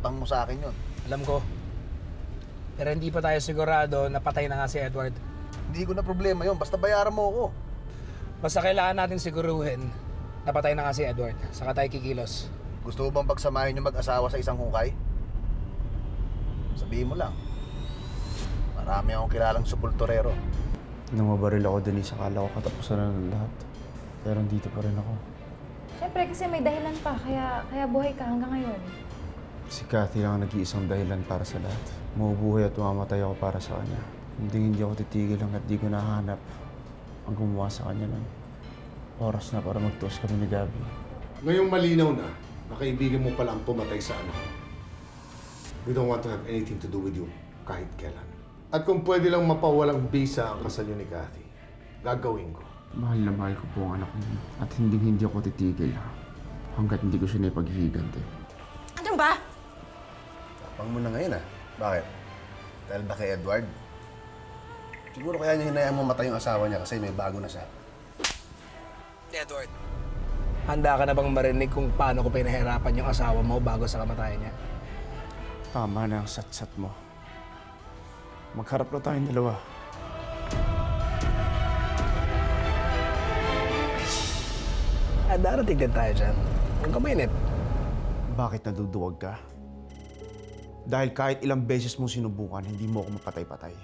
utang mo sa akin yun. Alam ko. Pero hindi pa tayo sigurado na patay na nga si Edward. Hindi ko na problema yun, basta bayaran mo ako. Basta kailangan natin siguruhin na patay na nga si Edward. Saka tayo kikilos. Gusto mo bang pagsamahin yung mag-asawa sa isang hukay? Sabihin mo lang. Marami akong kilalang supulturero. Nung mabaril ako, Denise, akala ko katapusan na ng lahat. Pero dito pa rin ako. Siyempre kasi may dahilan pa, kaya buhay ka hanggang ngayon. Si Cathy lang ang nag-iisang dahilan para sa lahat. Mabubuhay at mamatay ako para sa kanya. Hindi ako titigil hanggat di ko nahanap ang gumawa sa kanya nun. Oras na para magtuos kami ni Gabby. Ngayong malinaw na, kaibigan mo pala ang pumatay sa anak. We don't want to have anything to do with you kahit kailan. At kung pwede lang mapawalang bisa ang kasal niyo ni Cathy, gagawin ko. Mahal na mahal ko po ang anak niya. At hindi ako titigil hanggat hindi ko siya naipaghihiganti. Ano ba? Tapang mo na ngayon Bakit? Dahil ba kay Edward? Siguro kaya niya hinayang mamatay yung asawa niya kasi may bago na siya. Edward, handa ka na bang marinig kung paano ko pinahirapan yung asawa mo bago sa kamatayan niya? Tama na ang satsat mo. Magharap na tayong dalawa. Darating din tayo dyan. Huwag ka mainit. Bakit naduduwag ka? Dahil kahit ilang beses mo sinubukan, hindi mo ako mapatay-patay.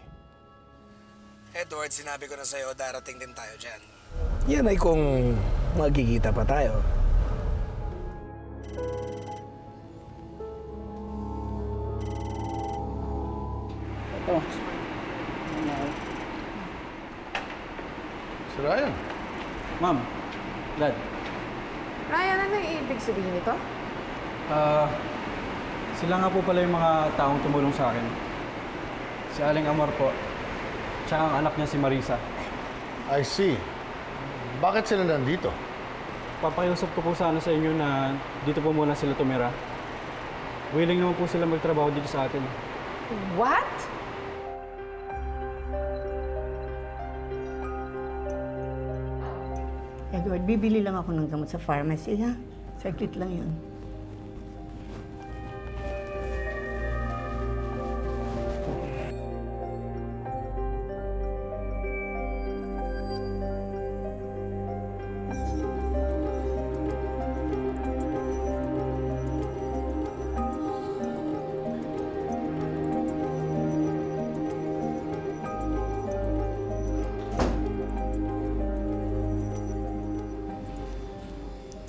Edward, sinabi ko na sa'yo, darating din tayo dyan. Yan ay kung magkikita pa tayo. Ito. Si Ryan. Ma'am, Dad. Ryan, ano yung ibig sabihin nito? Sila nga po pala yung mga taong tumulong sa akin. Si Aling Amor po, tsaka ang anak niya si Marisa. I see. Bakit sila nandito? Papakiusap ko po sana sa inyo na dito po muna sila tumira. Willing naman po sila magtrabaho dito sa atin. What? Edward, bibili lang ako ng gamot sa pharmacy, ha? Saglit lang yun.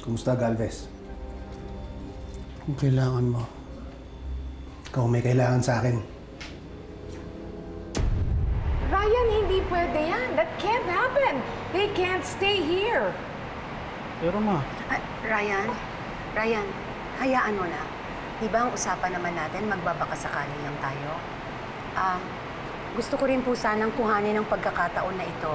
Kumusta, Galvez? Kung kailangan mo. Ikaw may kailangan sa akin. Ryan, hindi pwede yan. That can't happen. They can't stay here. Pero ma, Ryan, hayaan mo na. Di ba ang usapan naman natin, magbabakasakali lang tayo? Gusto ko rin po sanang kuhanin ang pagkakataon na ito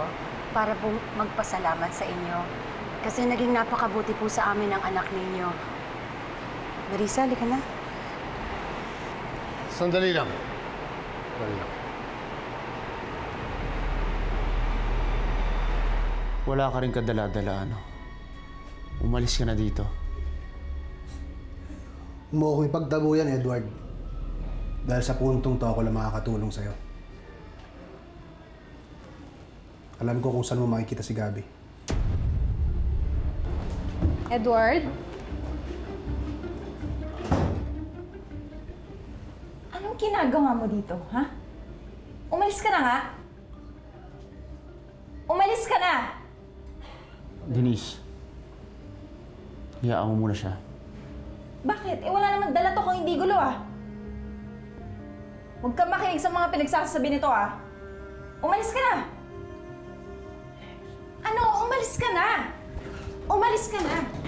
para po magpasalamat sa inyo. Kasi naging napakabuti po sa amin ang anak ninyo. Marisa, halika na. Sandali lang. Sandali lang. Wala ka rin kadala-dala, ano? Umalis ka na dito. Huwag mo akong ipagdabuyan, Edward. Dahil sa puntong to, ako lang makakatulong sa'yo. Alam ko kung saan mo makikita si Gabby. Edward? Anong ginagawa mo dito, ha? Umalis ka na nga! Umalis ka na! Denise, hiyaan mo muna siya. Bakit? Wala naman dala to kung hindi gulo, ah. Huwag kang makinig sa mga pinagsasabi nito, ah. Umalis ka na! Ano? Umalis ka na! Umalis ka na!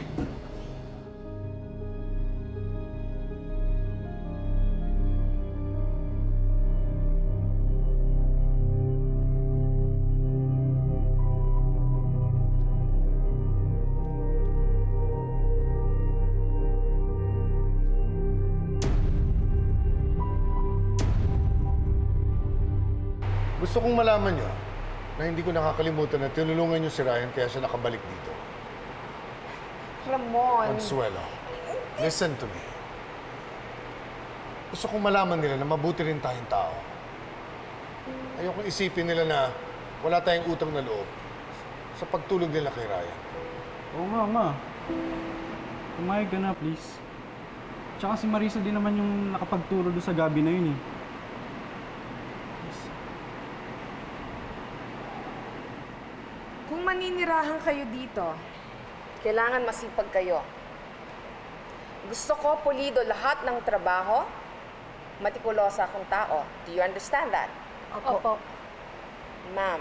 Gusto kong malaman nyo na hindi ko nakakalimutan na tinulungan nyo si Ryan kaya siya nakabalik dito. Ramon. Consuelo, listen to me. Gusto kong malaman nila na mabuti rin tayong tao. Ayokong isipin nila na wala tayong utang na loob sa pagtulog nila kay Ryan. Oo nga, Ma. Pumayag ka na, please. Tsaka si Marisa din naman yung nakapagturo doon sa gabi na yun eh. Kung maninirahan kayo dito, kailangan masipag kayo. Gusto ko pulido lahat ng trabaho, matikulosa akong tao. Do you understand that? Opo. Ma'am,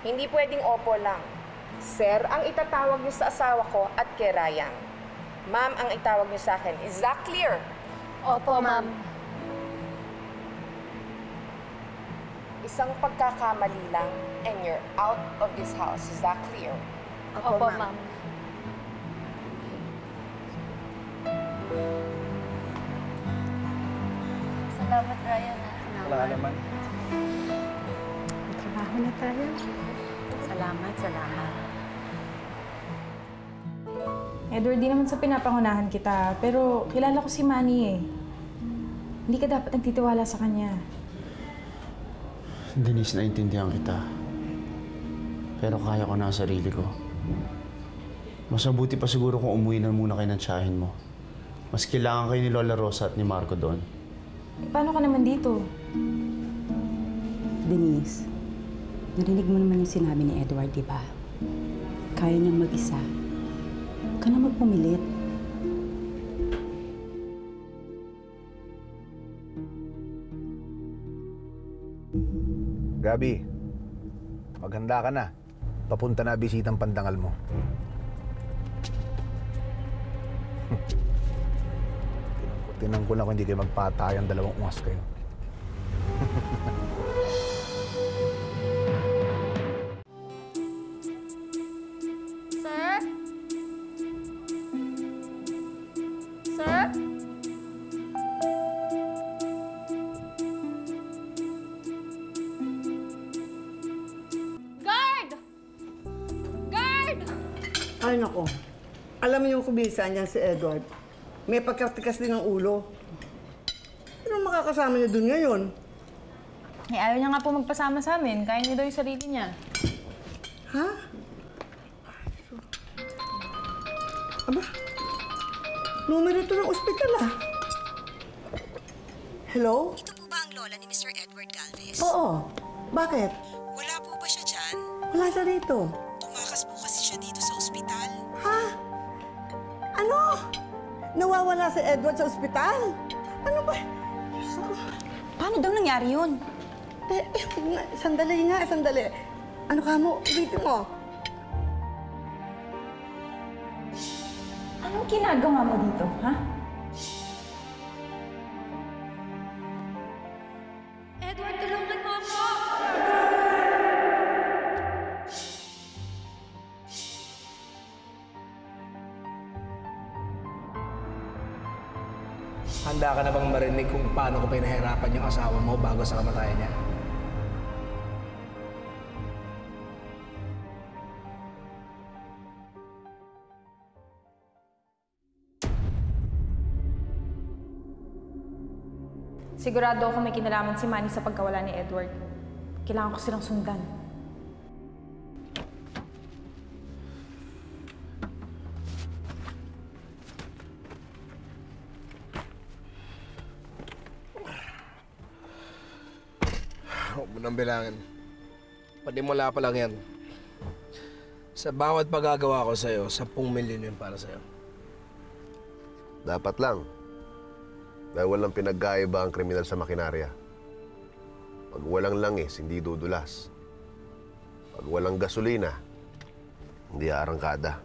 hindi pwedeng opo lang. Sir ang itatawag niyo sa asawa ko at kay Ryan. Ma'am ang itawag niyo sa akin. Is that clear? Opo, ma'am. Isang pagkakamali lang and you're out of this house. Is that clear? Opo, ma'am. Salamat, Ryan. Wala naman. Trabaho na tayo. Salamat. Edward, di naman sa pinapangunahan kita, pero kilala ko si Manny eh. Hindi ka dapat nagtitiwala sa kanya. Denise, naintindihan kita. Pero kaya ko na ang sarili ko. Mas mabuti pa siguro kung umuwi na muna kayo ng tiyahin mo. Mas kailangan kayo ni Lola Rosa at ni Marco doon. Paano ka naman dito? Denise, narinig mo naman yung sinabi ni Edward, di ba? Kaya niyang mag-isa. Huwag ka na magpumilit. Gabi, maghanda ka na. Papunta na bisitang pandangal mo. Tinang ko lang kung hindi kayo magpatayan, dalawang ungas kayo. Sir? Sir? Guard! Guard! Ay, nako. Alam mo yung kubilisan niyan si Edward. May pagkatikas din ng ulo. Ano makakasama niya dun ngayon? Eh, ayaw niya nga po magpasama sa amin. Kaya niya daw yung sarili niya. Ha? Aba, numero ito ng ospital ah. Hello? Ito po ba ang lola ni Mr. Edward Galvez? Oo. Bakit? Wala po ba siya dyan? Wala siya rito. Tumakas po kasi siya dito sa ospital. Ha? Ano? Nawawala si Edward sa ospital? Ano ba? Diyos ko. Paano daw nangyari yun? Sandali nga, sandali. Ano ka mo? Ulitin mo. Anong ginagawa mo dito, ha? Edward, tulungan mo ako! Handa ka na bang marinig kung paano ko pinahirapan yung asawa mo bago sa kamatayan niya? Sigurado ako may kinalaman si Manny sa pagkawala ni Edward. Kailangan ko silang sundan. Huwag mo nang bilangin. Panimula pa lang yan. Sa bawat pagagawa ko sa'yo, 10 milyon yun para sa'yo. Dapat lang. Dahil walang pinagkaiba ang kriminal sa makinarya. Pag walang langis, hindi dudulas. Pag walang gasolina, hindi aarangkada.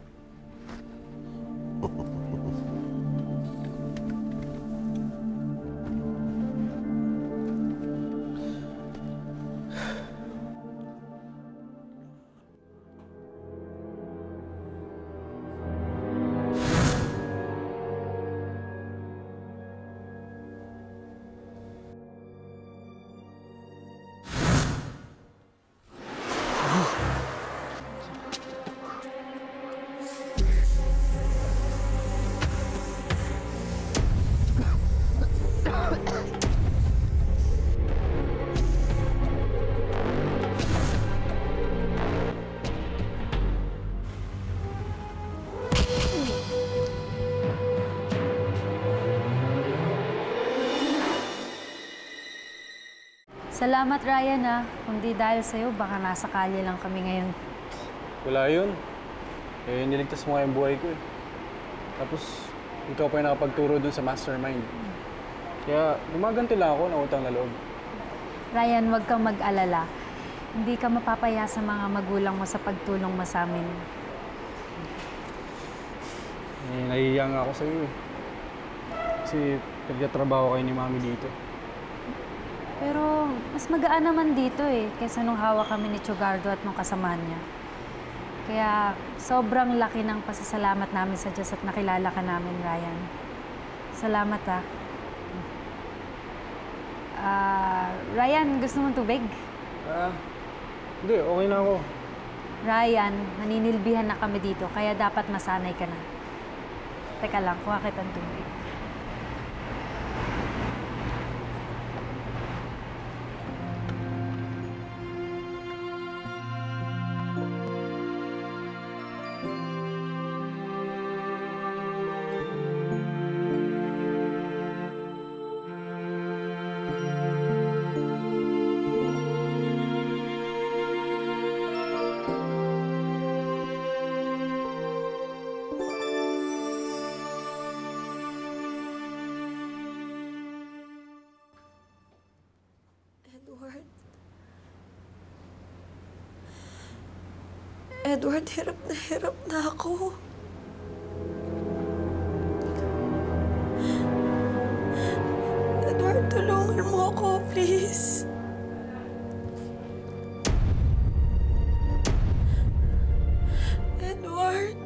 Salamat, Ryan, ah. Kundi dahil sa'yo, baka nasa kalye lang kami ngayon. Wala yun. Eh, niligtas mo nga yung buhay ko eh. Tapos, ikaw pa yung nakapagturo dun sa mastermind. Kaya, gumaganti lang ako na utang na loob. Ryan, huwag kang mag-alala. Hindi ka mapapaya sa mga magulang mo sa pagtulong mo sa amin. Eh, nahihiya nga ako sa'yo eh. Kasi, nagtatrabaho kayo ni Mami dito. Pero, mas magaan naman dito eh, kaysa nung hawak kami ni Chugardo at nung kasamahan niya. Kaya, sobrang laki ng pasasalamat namin sa Diyos at nakilala ka namin, Ryan. Salamat, ah. Ryan, gusto mong tubig? Hindi, okay na ako. Ryan, naninilbihan na kami dito, kaya dapat masanay ka na. Teka lang, kuha kitang tubig. Edward, hirap na ako. Edward, tulungan mo ako, please. Edward.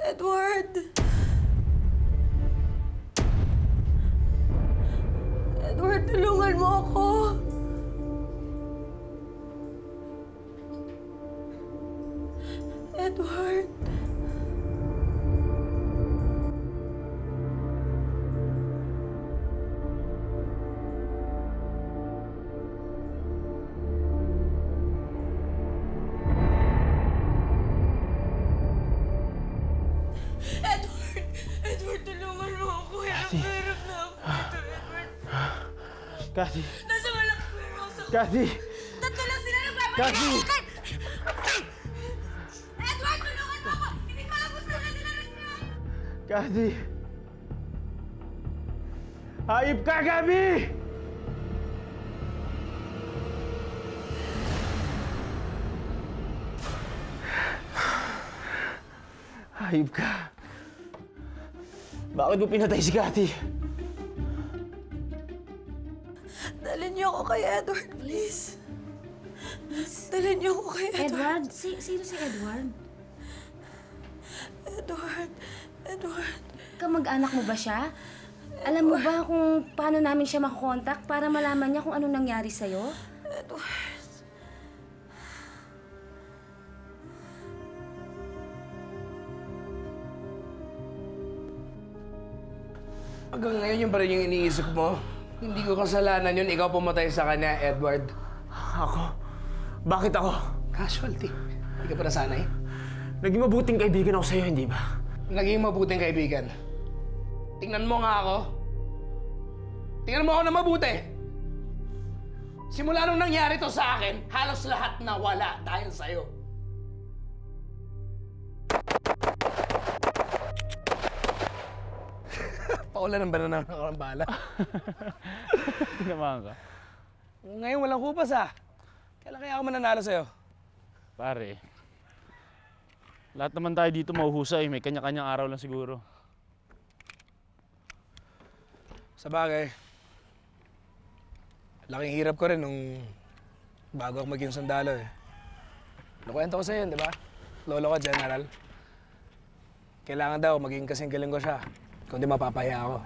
Edward. Edward, tulungan mo ako. Edward. Edward, tulungan mo ako. Hirap na ako dito, Edward. Kathy! Nasa malaking warehouse ako. Kathy! Tatlo lang sila nagbabalik Kathy! ako. Edward, tulungan mo ako. Hindi ko alam kung saan na sila nag-drive. Kathy! Hayop ka, Gabi! Hayop ka. Bakit mo pinatay si Kathy? Dalhin niyo ako kay Edward, please. Dalhin niyo ako kay Edward. Sino si Edward? Edward. Kamag-anak mo ba siya? Alam mo ba kung paano namin siya makakontak para malaman niya kung anong nangyari sa'yo? Edward. Hanggang ngayon yung pa rin yung iniisip mo. Hindi ko kasalanan yun. Ikaw pumatay sa kanya, Edward. Ako? Bakit ako? Casualty. Hindi ka pa nasanay? Naging mabuting kaibigan ako sa'yo, hindi ba? Naging mabuting kaibigan. Tingnan mo nga ako. Tingnan mo ako na mabuti. Simula nung nangyari to sa akin, halos lahat nawala dahil sa'yo. Paulan ng banana ako ng bala. Tinamaan ka. Ngayon walang kupas ah. Kailan kaya ako mananalo sa'yo? Pare, lahat naman tayo dito mahuhusay. May kanya-kanyang araw lang siguro. Sa bagay, laking hirap ko rin nung bago ako maging sundalo eh. Nakwento ko sa'yo yun, di ba? Lolo ko, General. Kailangan daw maging kasing galing ko siya. Kundi mapapahiya ako.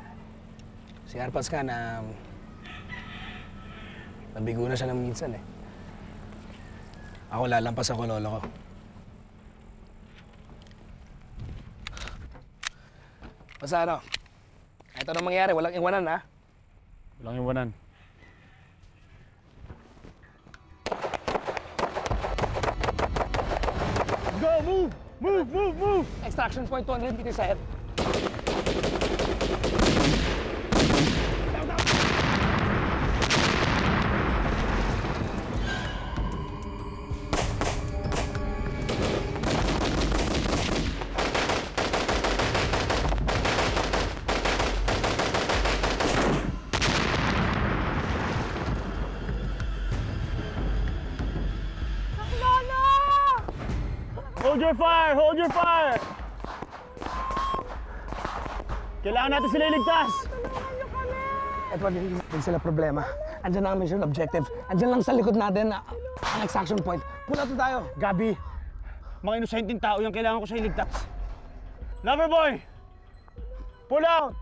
Si Arpas ka na nabigo na siya ng minsan eh. Ako lalampas ako, lolo ko. Basta ano, kahit anong mangyari, walang iwanan ha? Walang iwanan. Go! Move! Move! Move! Move! Extraction point 200 meters ahead. Hold your fire! Hold your fire! Kailangan natin sila iligtas! Edward, hindi natin sila problema. Andiyan na ang mission objective. Andiyan lang sa likod natin ang extraction point. Pull out na tayo. Gabi, mga inosenteng tao yung kailangan ko siya iligtas. Loverboy! Pull out!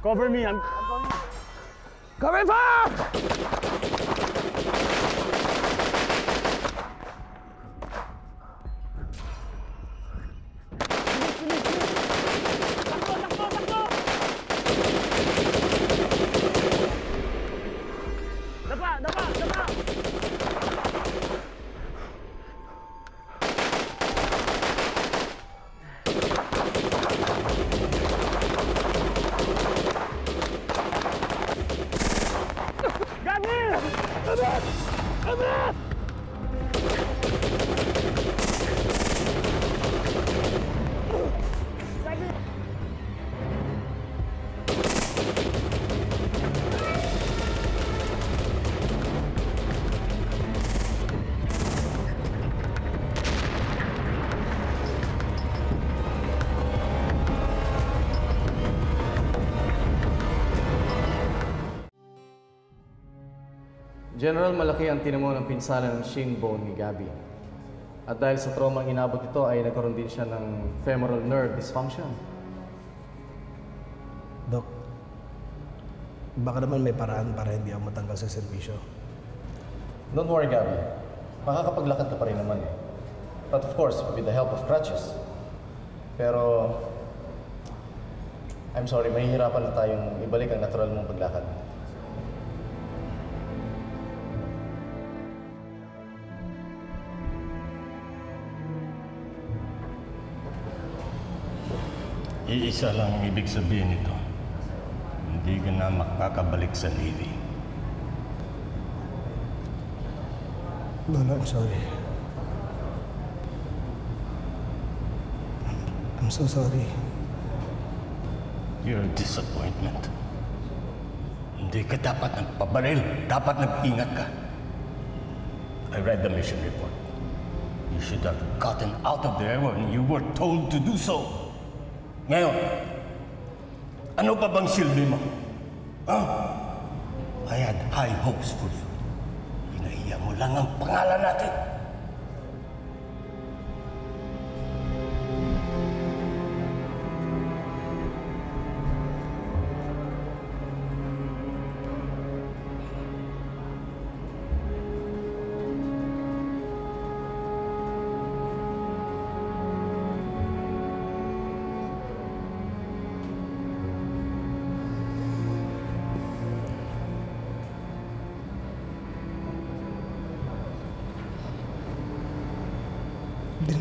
Cover me, I'm going. Cover fire! General, malaki ang tinamo ng pinsala ng shin bone ni Gabby. At dahil sa trauma ang inabot ito ay nagkaroon din siya ng femoral nerve dysfunction. Dok, baka naman may paraan para hindi ako matanggal sa serbisyo. Don't worry, Gabby. Makakapaglakad ka pa rin naman eh. But of course, with the help of crutches. Pero, I'm sorry, mahihirapan na tayong ibalik ang natural mong paglakad. Iisa lang ang ibig sabihin nito. Hindi ka na makakabalik sa Navy. Lolo, I'm sorry. I'm so sorry. You're a disappointment. Hindi ka dapat nagpabaril. Dapat nag-ingat ka. I read the mission report. You should have gotten out of there when you were told to do so. Ngayon, ano pa bang silbi mo? I had high hopes for you. Pinahiya mo lang ang pangalan natin.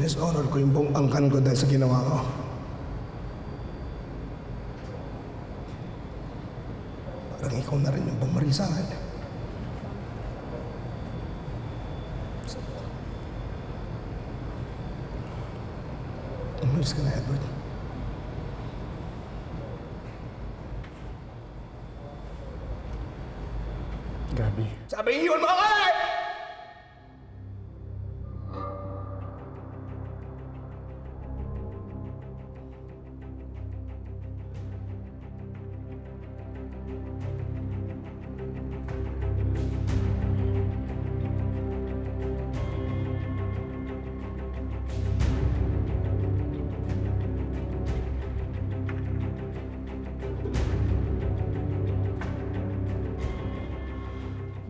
Dishonor ko yung buong angkan ko dahil sa ginawa ko. Parang ikaw na rin yung bumaril sa akin. Umalis ka na, Edward. Gabi. Sabi niyo mo ako!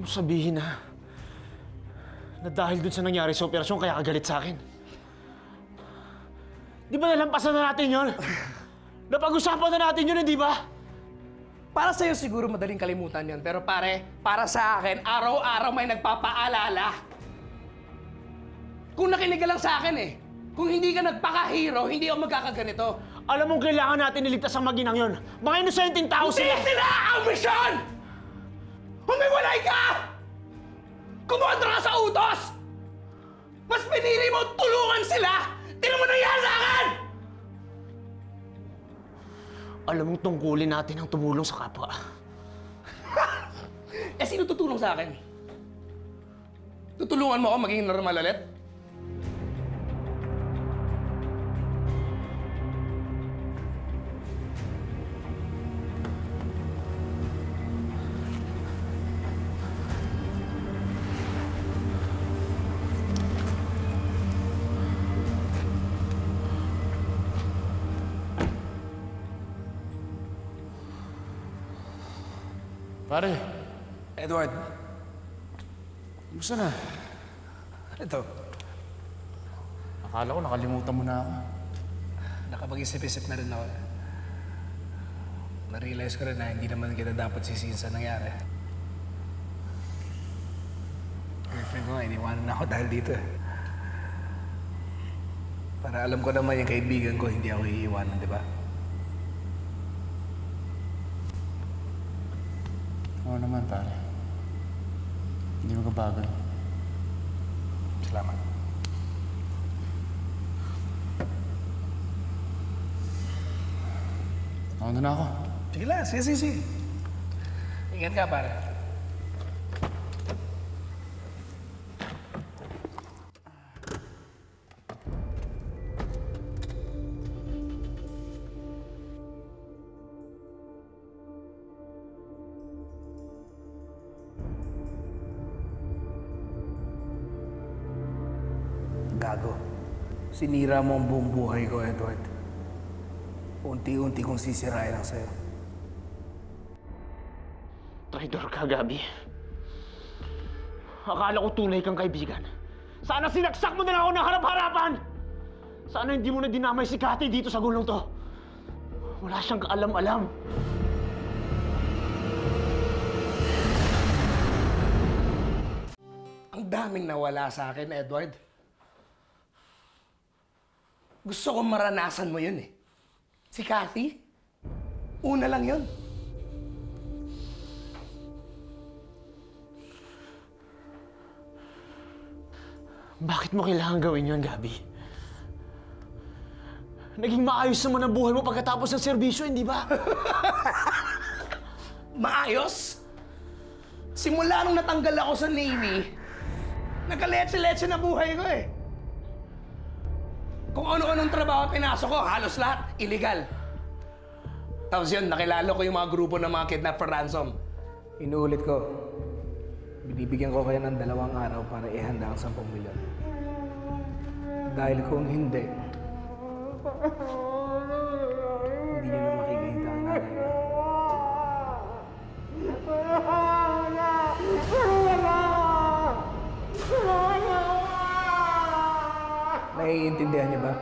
Sabihin na dahil dun sa nangyari sa operasyon kaya kagalit sa akin. Di ba nalampasan na natin yun? Napag-usapan na natin yun, hindi ba? Para sa'yo siguro madaling kalimutan yun, pero pare, para sa akin, araw-araw may nagpapaalala. Kung nakinig ka lang sa akin eh. Kung hindi ka nagpaka-hero, hindi ako magkakaganito. Alam mong kailangan natin iligtas ang maginang yon. Mga inosenteng tao sila! Hindi sila ang misyon! Humiwalay ka! Kumontra ka sa utos! Mas pinili mo tulungan sila! Tinan mo nangyari sa akin! Alam mong tungkulin natin ang tumulong sa kapwa. Eh, sino tutulong sa akin? Tutulungan mo ako maging normal ulit? Pare. Edward. Gusto na. Ito. Akala ko nakalimutan mo na ako. Nakapag-isip-isip na rin ako. Na-realize ko rin na hindi naman kita dapat sisihin sa nangyari. Girlfriend ko nga, iniwanan na ako dahil dito. Para alam ko naman yung kaibigan ko, hindi ako iiwanan, di ba? Oo naman, pare. Hindi mo kabagal. Salamat. Ako na ako. Sige lang, sige. Ingat ka, pare. Gago. Sinira mo ang buong buhay ko, Edward. Unti-unti kong sisirain ang sa'yo. Traidor ka, Gabi. Akala ko tunay kang kaibigan. Sana sinaksak mo na lang ako ng harap-harapan! Sana hindi mo na dinamay si Cathy dito sa gulong to. Wala siyang kaalam-alam. Ang daming nawala sa akin, Edward. Gusto kong maranasan mo yun eh. Si Cathy, una lang yun. Bakit mo kailangan gawin yun, Gabi? Naging maayos naman ang buhay mo pagkatapos ng serbisyo, hindi ba? Maayos? Simula nung natanggal ako sa Navy, nagkaletse-letse na buhay ko eh. Kung ano-anong trabaho pinasok ko, halos lahat, illegal. Tapos yun, nakilala ko yung mga grupo ng mga kidnap for ransom. Inuulit ko, binibigyan ko kayo ng 2 araw para ihanda ang 10 milyon. Dahil kung hindi, hindi nyo na makikita ang nanay niya. Naiintindihan niyo ba?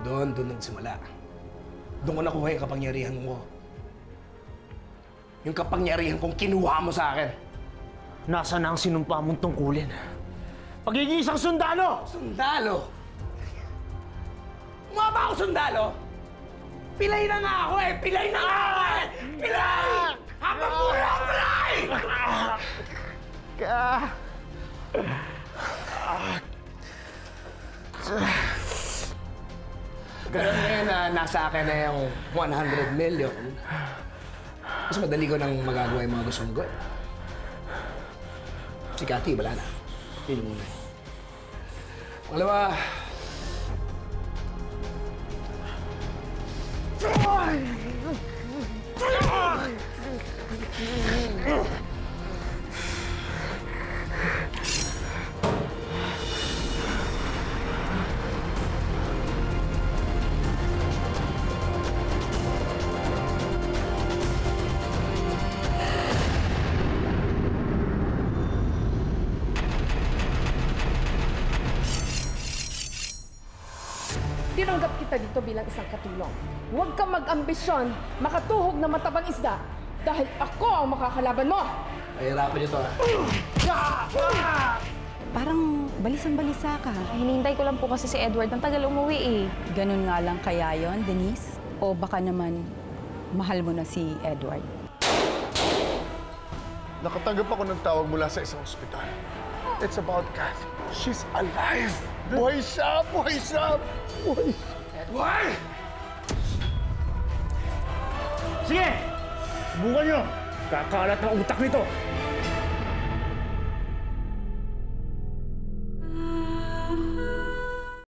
Doon nagsimula. Doon ko nakuha yung kapangyarihan mo. Yung kapangyarihan kong kinuha mo sa akin. Nasaan na ang sinumpa mong tungkulin? Pagiging isang sundalo! Sundalo? Mukha ba ako sundalo? Pilay na nga ako eh! Pilay na nga ako eh! Pilay! Habang buhay ako, pilay! Ganun ngayon na nasa akin na yung 100 million. Mas madali ko nang magagawa yung mga gusto mong gawin. Si Cathy, wala na. Yun muna. Pangalawa, tinanggap kita dito bilang isang katulong. Huwag kang mag-ambisyon, makatuhog na matabang isda. Dahil ako ang makakalaban mo! Pahirapan niyo to, Parang balisang-balisa ka. Hinihintay ko lang po kasi si Edward. Ang tagal umuwi eh. Ganun nga lang kaya yon, Denise? O baka naman mahal mo na si Edward? Nakatanggap ako ng tawag mula sa isang ospital. It's about Kathy. She's alive! Buhay siya! Buhay siya! Buhay siya! Edward! Sige! Subukan nyo! Kakalat ng utak nito!